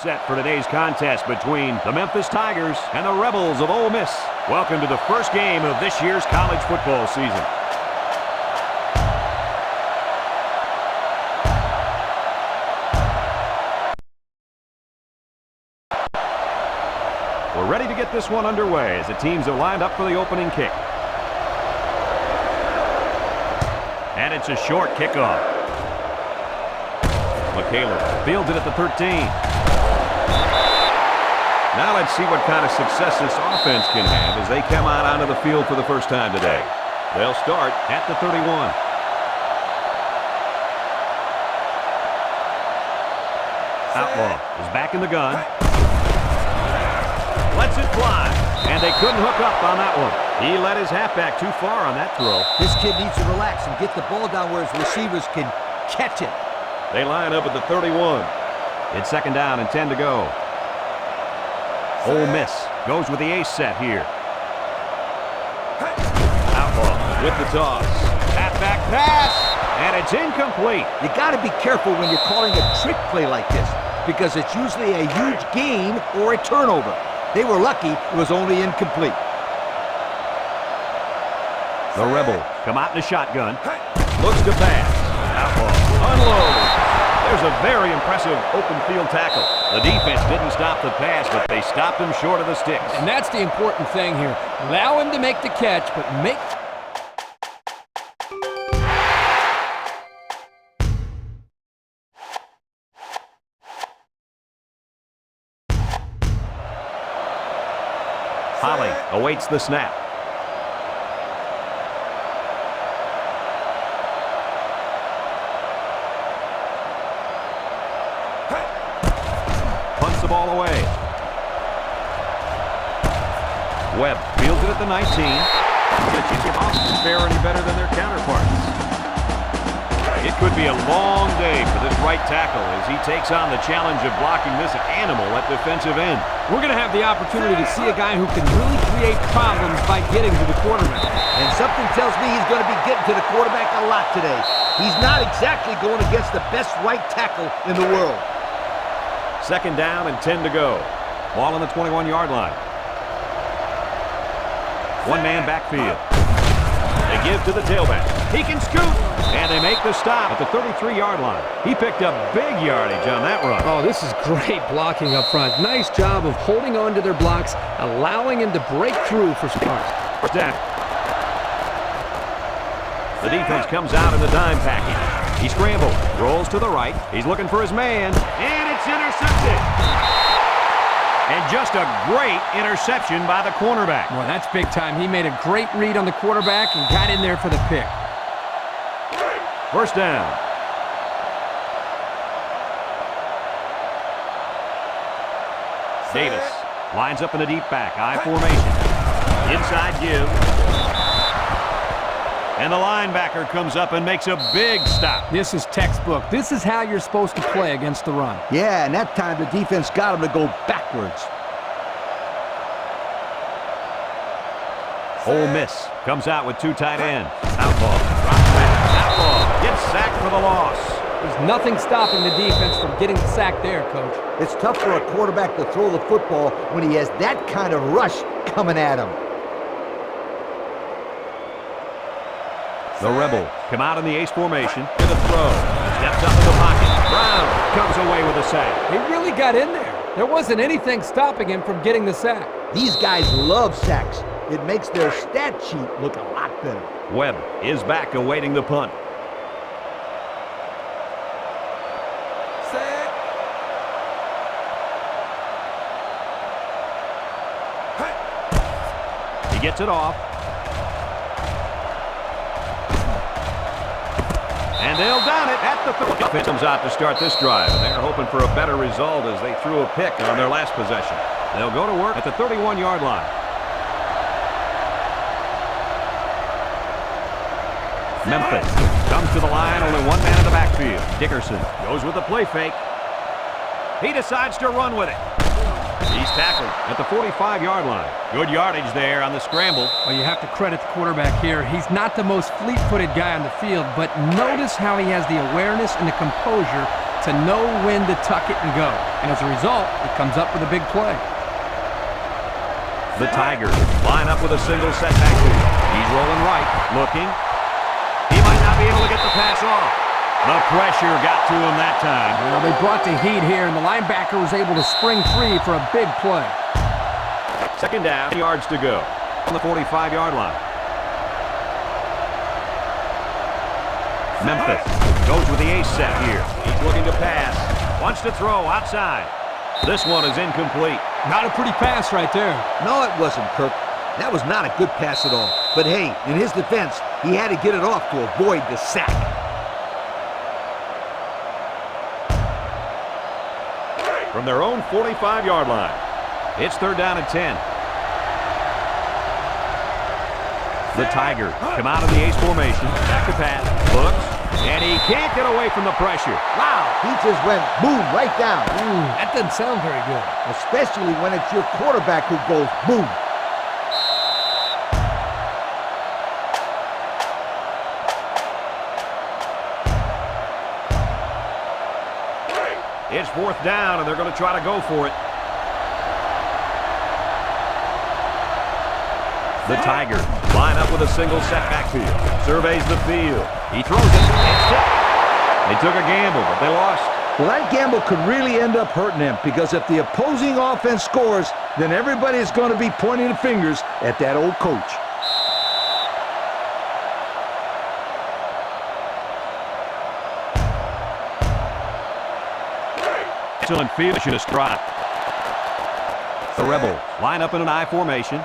set for today's contest between the Memphis Tigers and the Rebels of Ole Miss. Welcome to the first game of this year's college football season. We're ready to get this one underway as the teams are lined up for the opening kick. And it's a short kickoff. McCaler fields it at the 13. Now let's see what kind of success this offense can have as they come out onto the field for the first time today. They'll start at the 31. Outlaw is back in the gun. Lets it fly, and they couldn't hook up on that one. He let his halfback too far on that throw. This kid needs to relax and get the ball down where his receivers can catch it. They line up at the 31. It's second down and 10 to go. Ole Miss goes with the ace set here. Outlaw with the toss. Halfback pass, and it's incomplete. You got to be careful when you're calling a trick play like this because it's usually a huge gain or a turnover. They were lucky it was only incomplete. The Rebels come out in a shotgun. Looks to pass. Outlaw unloads. There's a very impressive open field tackle. The defense didn't stop the pass, but they stopped him short of the sticks. And that's the important thing here. Allow him to make the catch, but make... Holly awaits the snap. Punts the ball away. Webb fields it at the 19. The offense fare any better than their counterparts. It could be a long day for this right tackle as he takes on the challenge of blocking this animal at defensive end. We're going to have the opportunity to see a guy who can really create problems by getting to the quarterback. And something tells me he's going to be getting to the quarterback a lot today. He's not exactly going against the best right tackle in the world. Second down and 10 to go. Ball on the 21-yard line. One-man backfield. They give to the tailback. He can scoot, and they make the stop at the 33-yard line. He picked up big yardage on that run. Oh, this is great blocking up front. Nice job of holding on to their blocks, allowing him to break through for starts. First down. The defense comes out in the dime package. He scrambles, rolls to the right. He's looking for his man, and it's intercepted. And just a great interception by the cornerback. Boy, that's big time. He made a great read on the quarterback and got in there for the pick. First down. Davis lines up in the deep back, I formation. Inside give. And the linebacker comes up and makes a big stop. This is textbook. This is how you're supposed to play against the run. Yeah, and that time the defense got him to go backwards. Ole Miss comes out with two tight ends. Outlaw drops back. Outlaw gets sacked for the loss. There's nothing stopping the defense from getting the sack there, Coach. It's tough for a quarterback to throw the football when he has that kind of rush coming at him. The Rebels come out in the ace formation with a throw. Steps up in the pocket. Brown comes away with a sack. He really got in there. There wasn't anything stopping him from getting the sack. These guys love sacks. It makes their stat sheet look a lot better. Webb is back awaiting the punt. Set. He gets it off. And they'll down it at the 50. Comes out to start this drive, and they're hoping for a better result as they threw a pick on their last possession. They'll go to work at the 31-yard line. Memphis comes to the line, only one man in the backfield. Dickerson goes with the play fake. He decides to run with it. He's tackled at the 45-yard line. Good yardage there on the scramble. Well, you have to credit the quarterback here. He's not the most fleet-footed guy on the field, but notice how he has the awareness and the composure to know when to tuck it and go. And as a result, it comes up with a big play. The Tigers line up with a single setback move. He's rolling right, looking. He might not be able to get the pass off. The pressure got to him that time. Well, they brought the heat here, and the linebacker was able to spring free for a big play. Second down, yards to go on the 45-yard line. Memphis goes with the ace set here. He's looking to pass. Wants to throw outside. This one is incomplete. Not a pretty pass right there. No, it wasn't, Kirk. That was not a good pass at all. But hey, in his defense, he had to get it off to avoid the sack. From their own 45-yard line, it's third down and 10. The Tigers come out of the ace formation. Back to pass. Looks. And he can't get away from the pressure. Wow, he just went boom right down. That doesn't sound very good. Especially when it's your quarterback who goes boom. It's fourth down, and they're going to try to go for it. The Tigers line up with a single setback field. Surveys the field. He throws it. It's tipped. They took a gamble, but they lost. Well, that gamble could really end up hurting them, because if the opposing offense scores, then everybody's going to be pointing the fingers at that old coach. Excellent field should have struck. The Rebels line up in an I formation.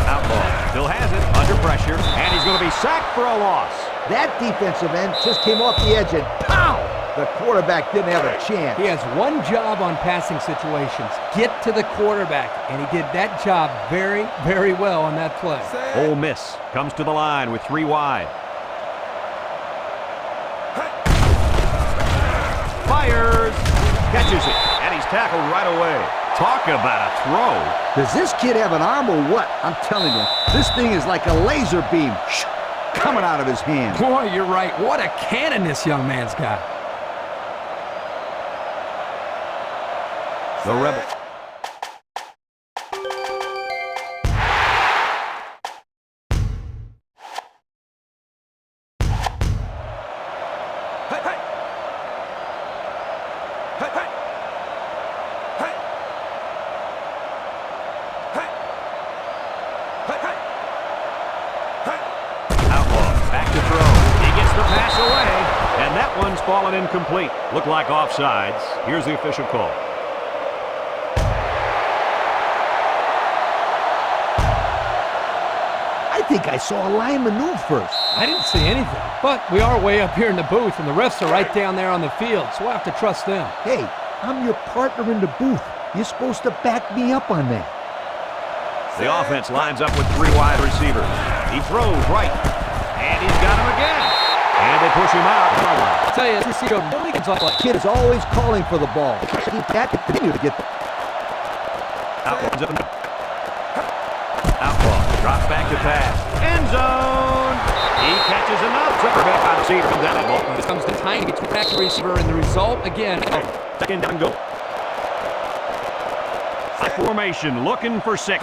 Outlaw still has it, under pressure, and he's going to be sacked for a loss. That defensive end just came off the edge and pow! The quarterback didn't have a chance. He has one job on passing situations. Get to the quarterback, and he did that job very, very well on that play. Ole Miss comes to the line with 3 wide. Fires, catches it, and he's tackled right away. Talk about a throw. Does this kid have an arm or what? I'm telling you, this thing is like a laser beam coming out of his hand. Boy, you're right. What a cannon this young man's got. The Rebels. Fallen incomplete. Looked like offsides. Here's the official call. I think I saw a lineman move first. I didn't see anything. But we are way up here in the booth, and the refs are right down there on the field, so we'll have to trust them. Hey, I'm your partner in the booth. You're supposed to back me up on that. The offense lines up with 3 wide receivers. He throws right, and he's got him again. And they push him out. I tell you, this receiver really gets like kid is always calling for the ball. He can't continue to get the Outlaw drops back to pass. End zone. He catches enough. Back on the seat. Comes down that ball. This comes to tying between back to receiver, and the result again. Second down and go. High formation, looking for 6.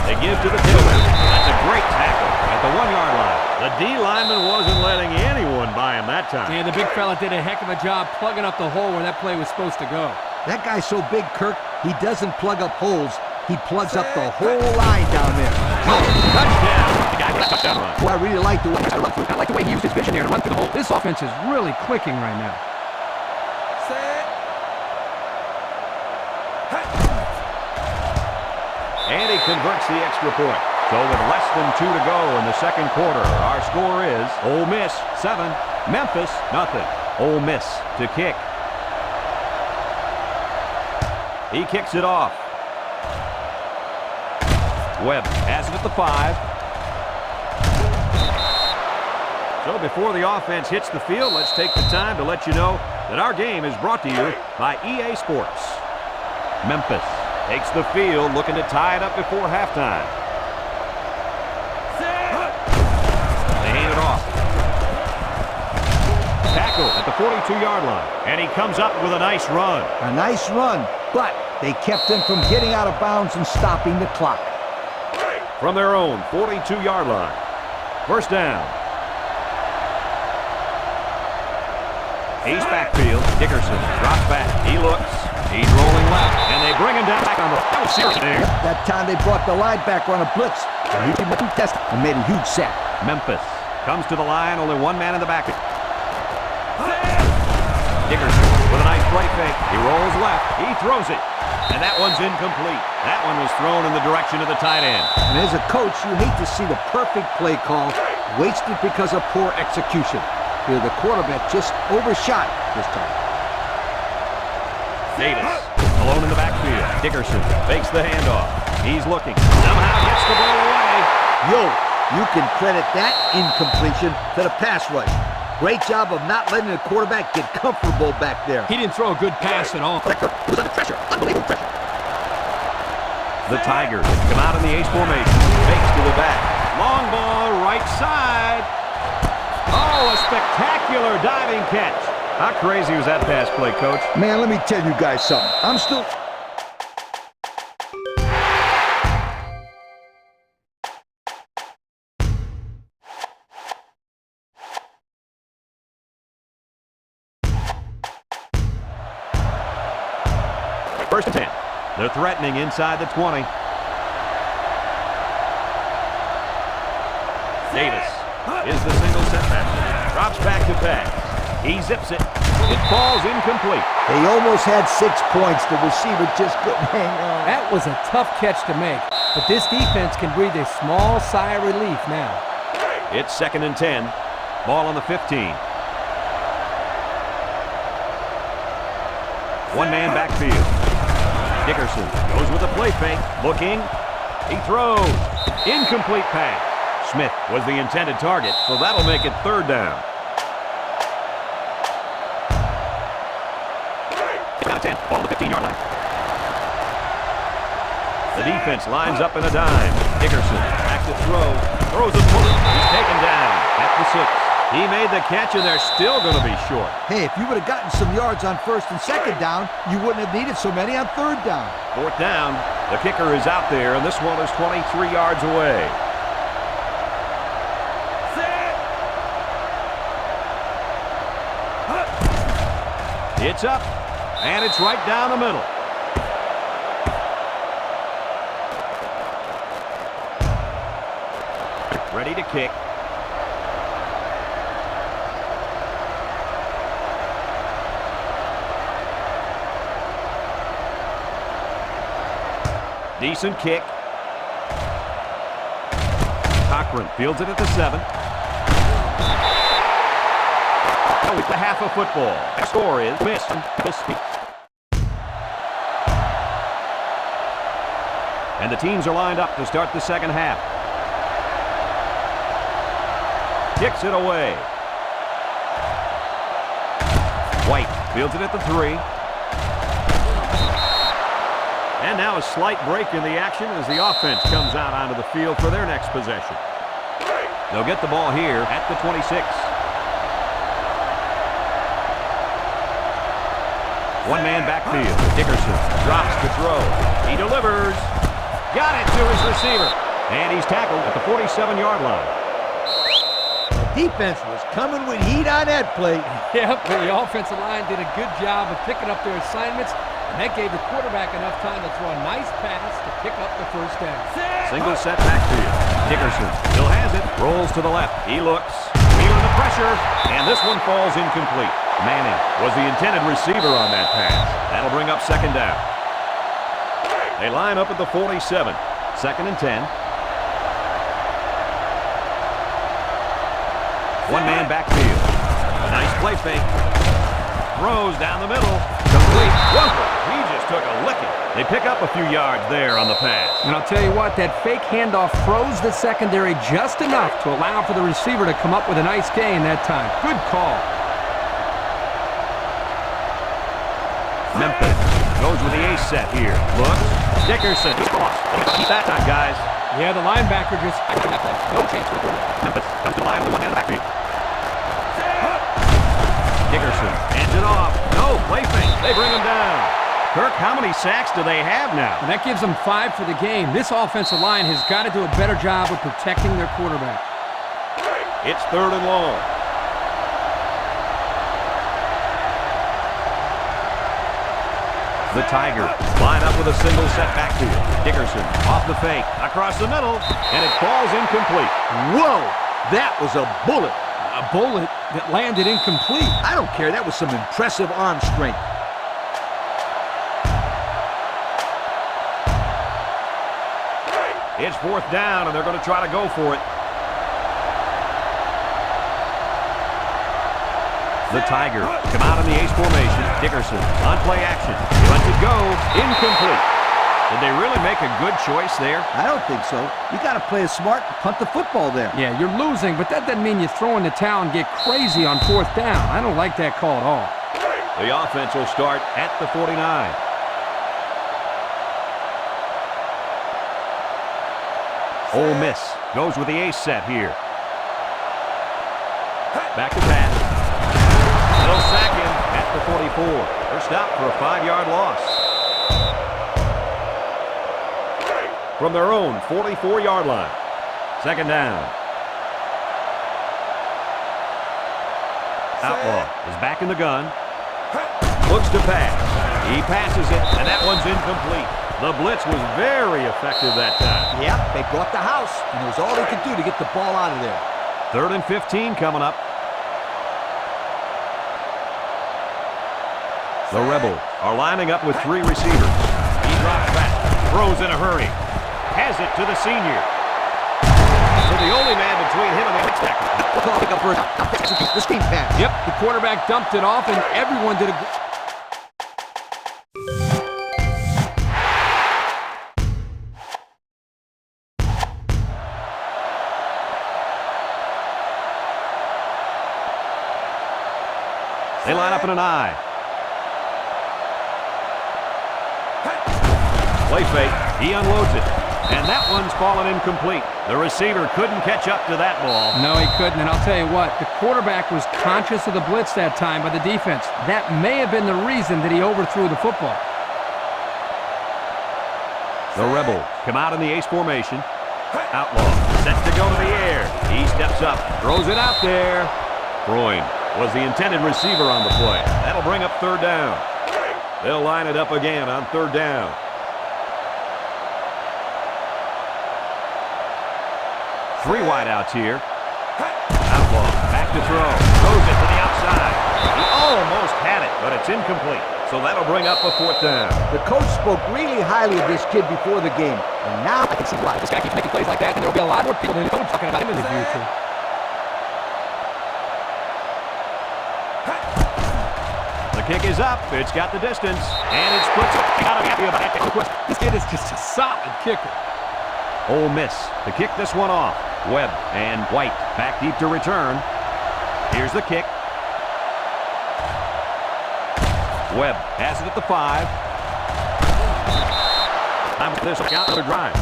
They give to the tailback. That's a great tackle at the 1-yard line. The D lineman wasn't letting anyone by him that time. Yeah, the big fella did a heck of a job plugging up the hole where that play was supposed to go. That guy's so big, Kirk, he doesn't plug up holes. He plugs up the whole line down there. Touchdown. The guy got a touchdown run. Well, I really like the way I like the way he used his vision there to run through the hole. This offense is really clicking right now. And he converts the extra point. So with less than 2 to go in the second quarter, our score is Ole Miss 7, Memphis nothing. Ole Miss to kick. He kicks it off. Webb has it at the 5. So before the offense hits the field, let's take the time to let you know that our game is brought to you by EA Sports. Memphis takes the field, looking to tie it up before halftime. They hand it off. Tackle at the 42-yard line. And he comes up with a nice run. A nice run, but they kept him from getting out of bounds and stopping the clock. From their own 42-yard line. First down. Ace backfield. Dickerson drops back. He looks. He's rolling left. And they bring him down back on the there. That time they brought the linebacker on a blitz. And he did the test and made a huge sack. Memphis comes to the line. Only one man in the back. Dickerson with a nice right fake. He rolls left. He throws it. And that one's incomplete. That one was thrown in the direction of the tight end. And as a coach, you hate to see the perfect play call wasted because of poor execution. Here, the quarterback just overshot this time. Davis alone in the backfield. Dickerson fakes the handoff. He's looking. Somehow gets the ball away. Yo, you can credit that incompletion to the pass rush. Great job of not letting the quarterback get comfortable back there. He didn't throw a good pass at all. Was under pressure. Unbelievable pressure. The Tigers come out in the ace formation. Fakes to the back. Long ball, right side. Oh, a spectacular diving catch. How crazy was that pass play, Coach? Man, let me tell you guys something. I'm still... First and 10. They're threatening inside the 20. Davis is the single setback. Drops back to pass. He zips it. It falls incomplete. They almost had 6 points. The receiver just couldn't hang on. That was a tough catch to make, but this defense can breathe a small sigh of relief now. It's second and 10. Ball on the 15. One-man backfield. Dickerson goes with a play fake. Looking. He throws. Incomplete pass. Smith was the intended target, so that'll make it third down. Out of 10, ball on the 15-yard line. The defense lines up in a dime. Dickerson back to throw. Throws a bullet. He's taken down at the 6. He made the catch, and they're still going to be short. Hey, if you would have gotten some yards on first and second down, you wouldn't have needed so many on third down. Fourth down. The kicker is out there, and this one is 23 yards away. It's up, and it's right down the middle. Ready to kick. Decent kick. Cochran fields it at the 7. Oh, it's the half of football. The score is missed. And the teams are lined up to start the second half. Kicks it away. White fields it at the 3. And now a slight break in the action as the offense comes out onto the field for their next possession. They'll get the ball here at the 26. One-man backfield. Dickerson drops to throw. He delivers. Got it to his receiver. And he's tackled at the 47-yard line. The defense was coming with heat on that play. Yep, the offensive line did a good job of picking up their assignments, and that gave the quarterback enough time to throw a nice pass to pick up the first down. Single set backfield. Dickerson still has it. Rolls to the left. He looks. Feeling the pressure. And this one falls incomplete. Manning was the intended receiver on that pass. That'll bring up second down. They line up at the 47. Second and 10. One-man backfield. A nice play fake. Throws down the middle. Complete. Whoa! He just took a licking. They pick up a few yards there on the pass. And I'll tell you what, that fake handoff froze the secondary just enough to allow for the receiver to come up with a nice gain that time. Good call. Memphis goes with the ace set here. Looks. Dickerson. Keep that time, guys. Yeah, the linebacker just... No chance. Memphis comes to the line with one hand backfield. Dickerson hands it off. No, play fake. They bring him down. Kirk, how many sacks do they have now? And that gives them 5 for the game. This offensive line has got to do a better job of protecting their quarterback. It's 3rd and long. The Tigers line up with a single set backfield. Dickerson off the fake, across the middle, and it falls incomplete. Whoa! That was a bullet. A bullet that landed incomplete. I don't care. That was some impressive arm strength. It's 4th down, and they're going to try to go for it. The Tigers come out in the ace formation. Dickerson on play action. He lets it go. Incomplete. Did they really make a good choice there? I don't think so. You got to play it smart and punt the football there. Yeah, you're losing, but that doesn't mean you throw in the towel and get crazy on 4th down. I don't like that call at all. The offense will start at the 49. Ole Miss goes with the ace set here. Back to pass. They'll sack him at the 44. They're stopped for a 5-yard loss. From their own 44-yard line. 2nd down. Outlaw is back in the gun. Looks to pass. He passes it, and that one's incomplete. The blitz was very effective that time. Yep, they brought the house, and it was all they could do to get the ball out of there. 3rd and 15 coming up. The Rebels are lining up with 3 receivers. He drops back, throws in a hurry, has it to the senior. So the only man between him and the next tackle. Pick up first. The screen pass. Yep, the quarterback dumped it off, and everyone did a good... They line up in an I. Play fake. He unloads it. And that one's fallen incomplete. The receiver couldn't catch up to that ball. No, he couldn't. And I'll tell you what, the quarterback was conscious of the blitz that time by the defense. That may have been the reason that he overthrew the football. The Rebels come out in the ace formation. Outlaw set to go to the air. He steps up, throws it out there. Freund was the intended receiver on the play. That'll bring up 3rd down. They'll line it up again on 3rd down. Three wideouts here. Outlaw back to throw. Throws it to the outside. He almost had it, but it's incomplete. So that'll bring up a 4th down. The coach spoke really highly of this kid before the game, and now I can see why. This guy keeps making plays like that, and there'll be a lot more people than talking about him in the future. The kick is up. It's got the distance, and it splits it. This kid is just a solid kicker. Ole Miss to kick this one off. Webb and White back deep to return. Here's the kick. Webb has it at the 5. Time for this another drive.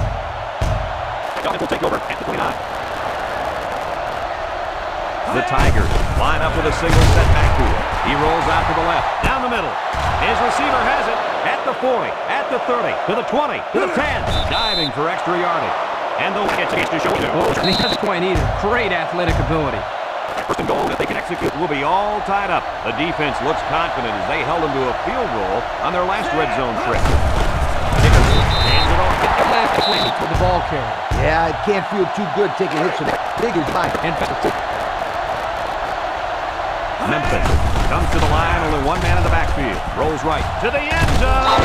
It will take over at the 29. The Tigers line up with a single set backfield. He rolls out to the left, down the middle. His receiver has it at the 40, at the 30, to the 20, to the 10. Diving for extra yardage. And they'll get to show it. And he doesn't quite either. Great athletic ability. First and goal that they can execute will be all tied up. The defense looks confident as they held them to a field goal on their last red zone trip. Dickerson hands it off. For the ball carrier. Yeah, it can't feel too good taking hits from that big as mine. Memphis comes to the line, only one man in the backfield. Rolls right to the end zone.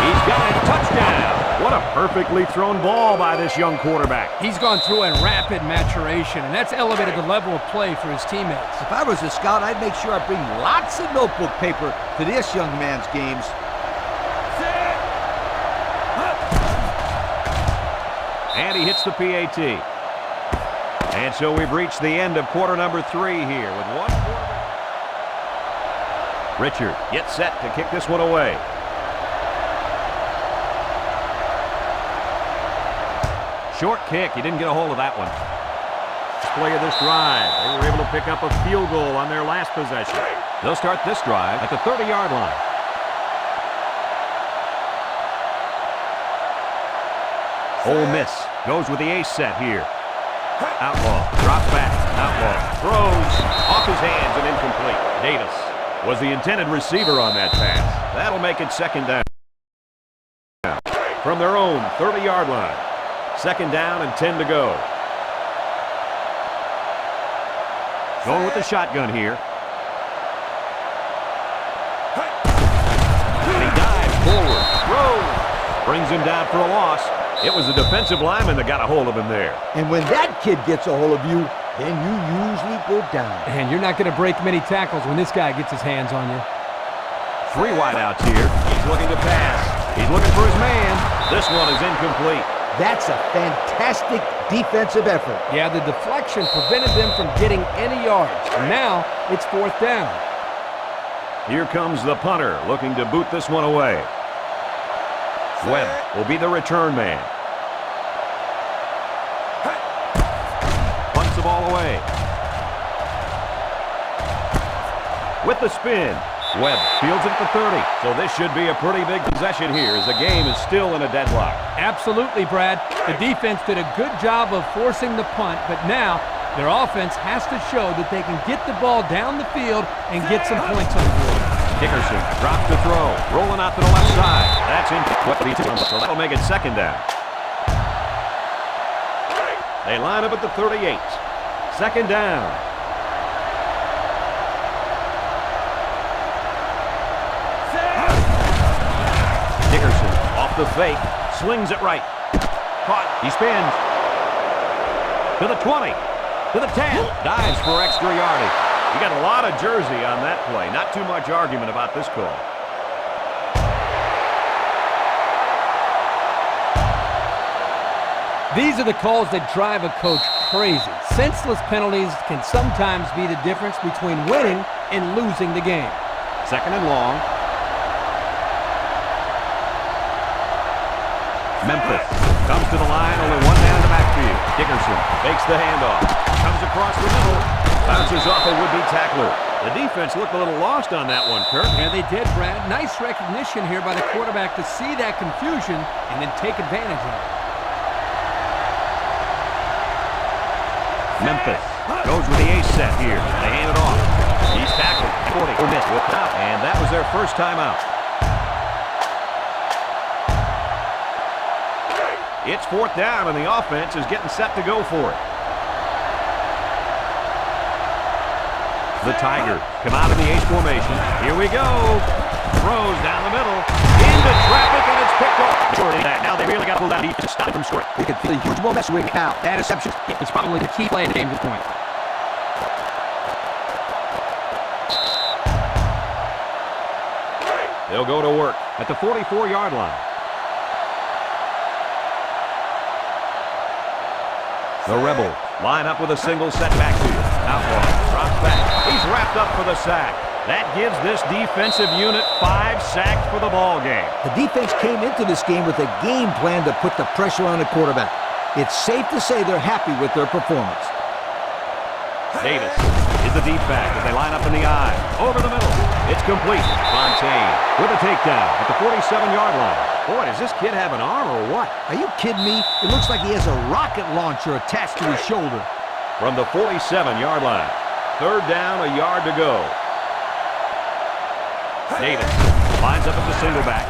He's got it. Touchdown. What a perfectly thrown ball by this young quarterback. He's gone through a rapid maturation, and that's elevated the level of play for his teammates. If I was a scout, I'd make sure I bring lots of notebook paper to this young man's games. And he hits the PAT. And so we've reached the end of quarter number 3 here with one quarterback. Richard gets set to kick this one away. Short kick. He didn't get a hold of that one. Play of this drive. They were able to pick up a field goal on their last possession. They'll start this drive at the 30-yard line. Ole Miss goes with the ace set here. Outlaw drops back. Outlaw throws off his hands and incomplete. Davis was the intended receiver on that pass. That'll make it second down. From their own 30-yard line. Second down and 10 to go. Going with the shotgun here. And he dives forward. Throws. Brings him down for a loss. It was the defensive lineman that got a hold of him there. And when that kid gets a hold of you, then you usually go down. And you're not going to break many tackles when this guy gets his hands on you. 3 wideouts here. He's looking to pass. He's looking for his man. This one is incomplete. That's a fantastic defensive effort. Yeah, the deflection prevented them from getting any yards. And now it's 4th down. Here comes the punter looking to boot this one away. Webb will be the return man. Punts the ball away. With the spin, Webb fields it at the 30. So this should be a pretty big possession here as the game is still in a deadlock. Absolutely, Brad. The defense did a good job of forcing the punt, but now their offense has to show that they can get the ball down the field and get some points on the board. Dickerson drops the throw, rolling out to the left side. That's incomplete, so that'll make it second down. They line up at the 38. Second down. Dickerson off the fake, slings it right. Caught, he spins. To the 20, to the 10, dives for extra yardage. You got a lot of jersey on that play. Not too much argument about this call. These are the calls that drive a coach crazy. Senseless penalties can sometimes be the difference between winning and losing the game. Second and long. Memphis comes to the line, only one man in the backfield. Dickerson takes the handoff, comes across the middle, bounces off a would-be tackler. The defense looked a little lost on that one, Kirk. Yeah, they did, Brad. Nice recognition here by the quarterback to see that confusion and then take advantage of it. Memphis goes with the ace set here. They hand it off. He's tackled. 40. And that was their first timeout. It's 4th down, and the offense is getting set to go for it. The Tigers come out in the ace formation. Here we go. Throws down the middle. Into traffic, and it's picked off. Now they really got to pull that deep to stop him short. We could feel a huge momentum swing now. That interception is probably the key play in the game at this point. They'll go to work at the 44-yard line. The Rebels line up with a single set backfield. Outlaw drops back. He's wrapped up for the sack. That gives this defensive unit 5 sacks for the ball game. The defense came into this game with a game plan to put the pressure on the quarterback. It's safe to say they're happy with their performance. Davis is the deep back as they line up in the eye. Over the middle. It's complete. Fontaine with a takedown at the 47-yard line. Boy, does this kid have an arm or what? Are you kidding me? It looks like he has a rocket launcher attached to his shoulder. From the 47-yard line. 3rd down, a yard to go. Davis lines up at the single back.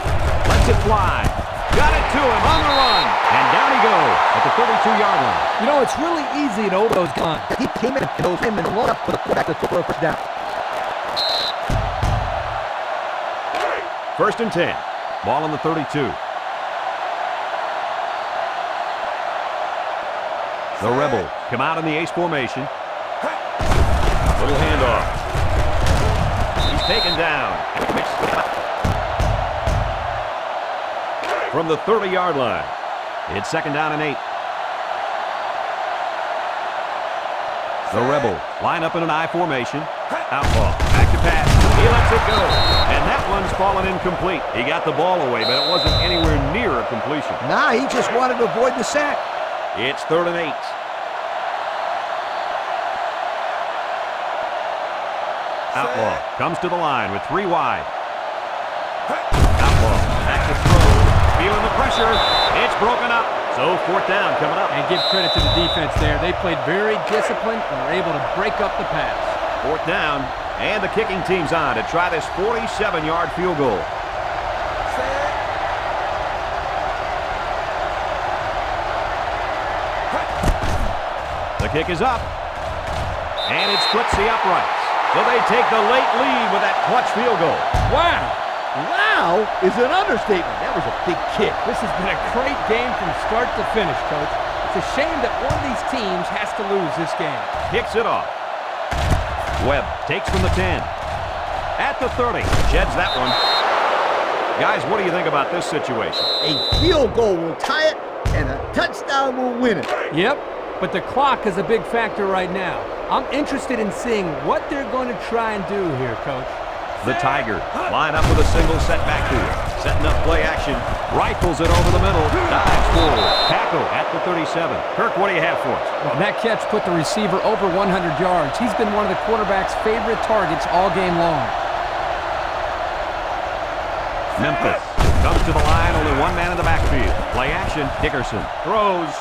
Lets it fly. Got it to him on the run. And down he goes at the 32-yard line. You know, it's really easy to those guys. He came in and throws him and load up for the quarterback to throw a first down. 1st and 10. Ball on the 32. The Rebels come out in the ace formation. Little handoff. He's taken down. From the 30-yard line. It's 2nd down and 8. The Rebels line up in an I formation. Outlaw back to pass. He lets it go. And that one's fallen incomplete. He got the ball away, but it wasn't anywhere near a completion. Nah, he just wanted to avoid the sack. It's 3rd and 8. Outlaw comes to the line with 3 wide. Outlaw back to throw. Feeling the pressure. It's broken up. So 4th down coming up. And give credit to the defense there. They played very disciplined and were able to break up the pass. 4th down. And the kicking team's on to try this 47-yard field goal. The kick is up. And it splits the uprights. So they take the late lead with that clutch field goal. Wow. Wow is an understatement. That was a big kick. This has been a great game from start to finish, Coach. It's a shame that one of these teams has to lose this game. Kicks it off. Webb takes from the 10. At the 30. Sheds that one. Guys, what do you think about this situation? A field goal will tie it, and a touchdown will win it. Yep, but the clock is a big factor right now. I'm interested in seeing what they're going to try and do here, Coach. The Tigers line up with a single set backfield. Setting up play action. Rifles it over the middle. Dives forward. Tackle at the 37. Kirk, what do you have for us? Well, that catch put the receiver over 100 yards. He's been one of the quarterback's favorite targets all game long. Memphis comes to the line. Only 1 man in the backfield. Play action. Dickerson throws.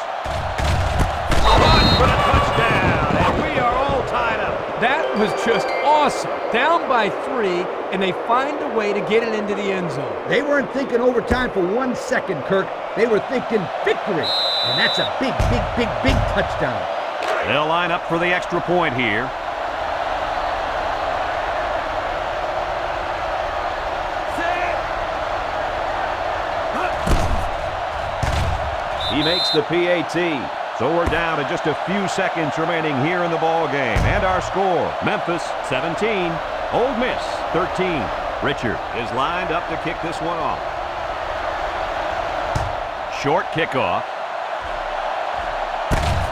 For the touchdown. And we are all tied up. That was just awesome. Down by 3, and they find a way to get it into the end zone. They weren't thinking overtime for 1 second, Kirk. They were thinking victory. And that's a big, big, big, big touchdown. They'll line up for the extra point here. He makes the PAT. So we're down to just a few seconds remaining here in the ball game. And our score, Memphis 17, Ole Miss 13. Richard is lined up to kick this one off. Short kickoff.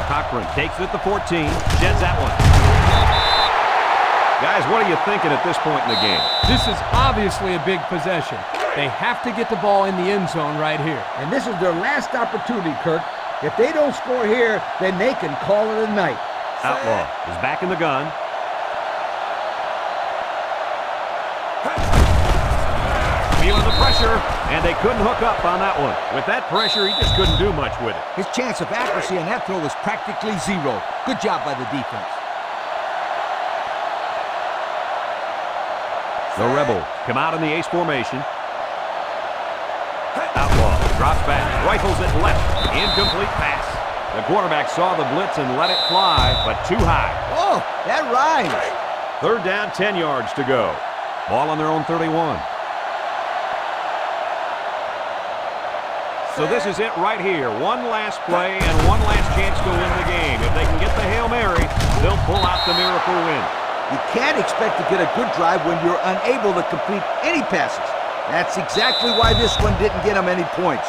Cochran takes it at the 14, sheds that one. Guys, what are you thinking at this point in the game? This is obviously a big possession. They have to get the ball in the end zone right here. And this is their last opportunity, Kirk. If they don't score here, then they can call it a night. Outlaw is back in the gun. Feeling the pressure, and they couldn't hook up on that one. With that pressure, he just couldn't do much with it. His chance of accuracy on that throw was practically 0. Good job by the defense. The Rebels come out in the ace formation. Outlaw drops back, rifles it left. Incomplete pass. The quarterback saw the blitz and let it fly, but too high. Oh, that rhymes. 3rd down, 10 yards to go. Ball on their own 31. So this is it right here. One last play and one last chance to win the game. If they can get the Hail Mary, they'll pull out the miracle win. You can't expect to get a good drive when you're unable to complete any passes. That's exactly why this one didn't get them any points.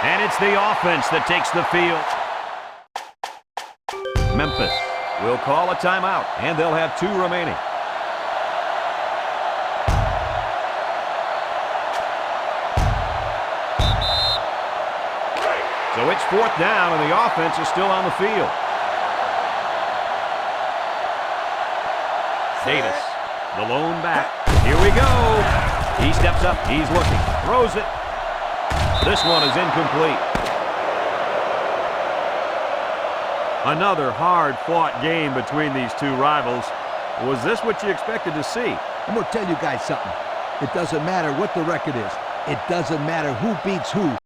And it's the offense that takes the field. Memphis will call a timeout, and they'll have 2 remaining. So it's 4th down, and the offense is still on the field. Davis, the lone back. Here we go. He steps up. He's looking. Throws it. This one is incomplete. Another hard-fought game between these 2 rivals. Was this what you expected to see? I'm going to tell you guys something. It doesn't matter what the record is. It doesn't matter who beats who.